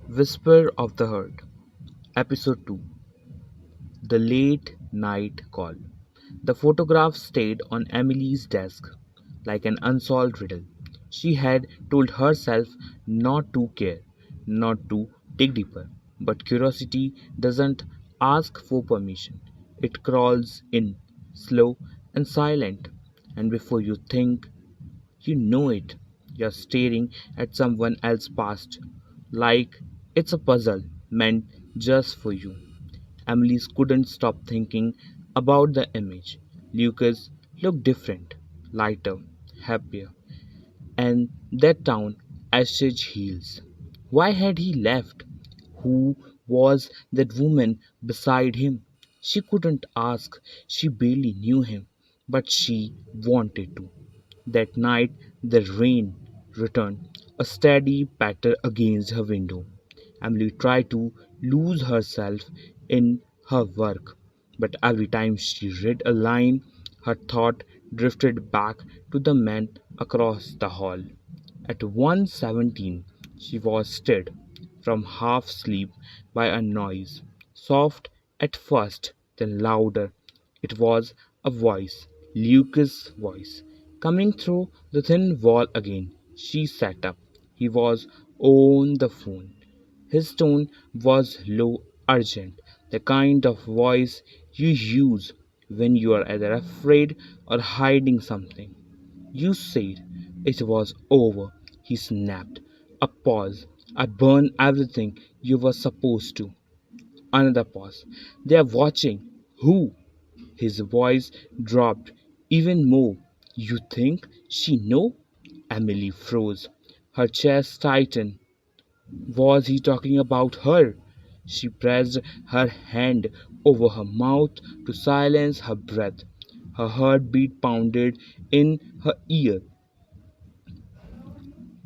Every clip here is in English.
Whisper of the Heart, Episode 2. The Late Night Call. The photograph stayed on Emily's desk like an unsolved riddle. She had told herself not to care, not to dig deeper. But curiosity doesn't ask for permission. It crawls in, slow and silent. And before you think you know it, you're staring at someone else's past like it's a puzzle meant just for you. Emily couldn't stop thinking about the image. Lucas looked different, lighter, happier, and that town, Ashes Hills. Why had he left? Who was that woman beside him? She couldn't ask. She barely knew him, but she wanted to. That night the rain returned, a steady patter against her window. Emily tried to lose herself in her work, but every time she read a line, her thought drifted back to the man across the hall. At 1:17, she was stirred from half sleep by a noise, soft at first, then louder. It was a voice, Lucas' voice, coming through the thin wall again. She sat up. He was on the phone. His tone was low, urgent, the kind of voice you use when you are either afraid or hiding something. You said it was over, he snapped. A pause. I burned everything you were supposed to. Another pause. They are watching. Who? His voice dropped even more. You think she know? Emily froze. Her chest tightened. Was he talking about her? She pressed her hand over her mouth to silence her breath. Her heartbeat pounded in her ear.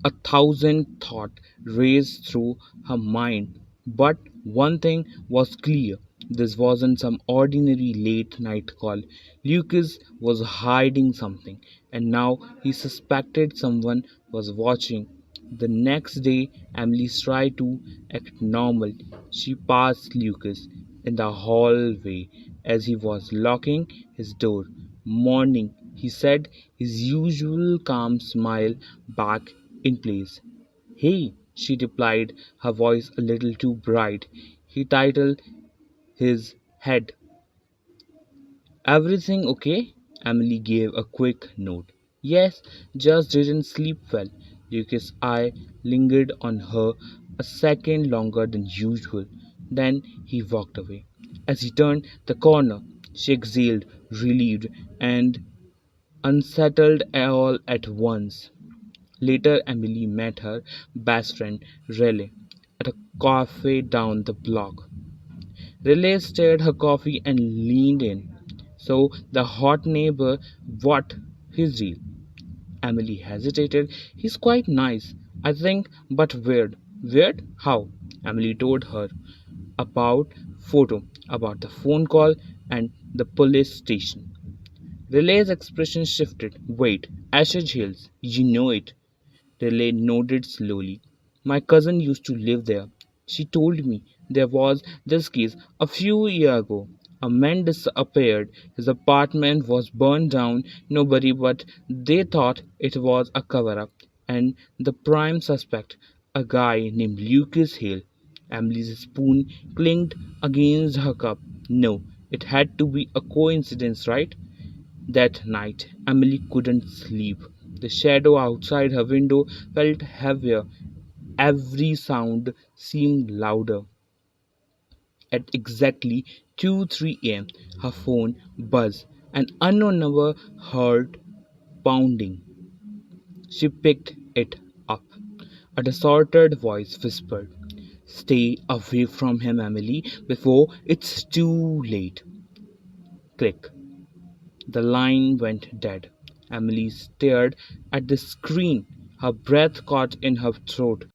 A thousand thoughts raced through her mind, but one thing was clear. This wasn't some ordinary late night call. Lucas was hiding something, and now he suspected someone was watching. The next day, Emily tried to act normal. She passed Lucas in the hallway as he was locking his door. Morning, he said, his usual calm smile back in place. Hey, she replied, her voice a little too bright. He tilted his head. Everything okay? Emily gave a quick nod. Yes, just didn't sleep well. Lucas' eye lingered on her a second longer than usual. Then he walked away. As he turned the corner, she exhaled, relieved and unsettled all at once. Later, Emily met her best friend Riley at a cafe down the block. Riley stirred her coffee and leaned in. So the hot neighbor, what? He's real. Emily hesitated. He's quite nice, I think, but weird. Weird? How? Emily told her about photo, about the phone call and the police station. Relay's expression shifted. Wait, Ashes Hills, you know it. Riley nodded slowly. My cousin used to live there. She told me there was this case a few years ago. A man disappeared. His apartment was burned down. Nobody but they thought it was a cover up. And the prime suspect, a guy named Lucas Hale. Emily's spoon clinked against her cup. No, it had to be a coincidence, right? That night, Emily couldn't sleep. The shadow outside her window felt heavier. Every sound seemed louder. At exactly 2:03 a.m., her phone buzzed. An unknown number heard pounding. She picked it up. A distorted voice whispered, Stay away from him, Emily, before it's too late. Click. The line went dead. Emily stared at the screen, her breath caught in her throat.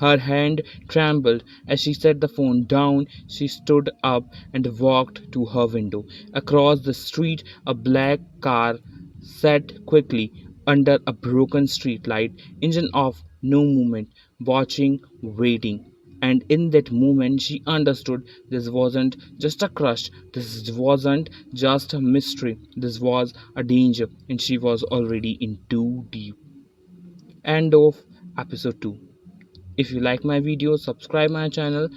Her hand trembled as she set the phone down. She stood up and walked to her window. Across the street, a black car sat quickly under a broken street light, engine off, no movement, watching, waiting. And in that moment, she understood this wasn't just a crush, this wasn't just a mystery, this was a danger, and she was already in too deep. End of episode 2. If you like my video, subscribe my channel.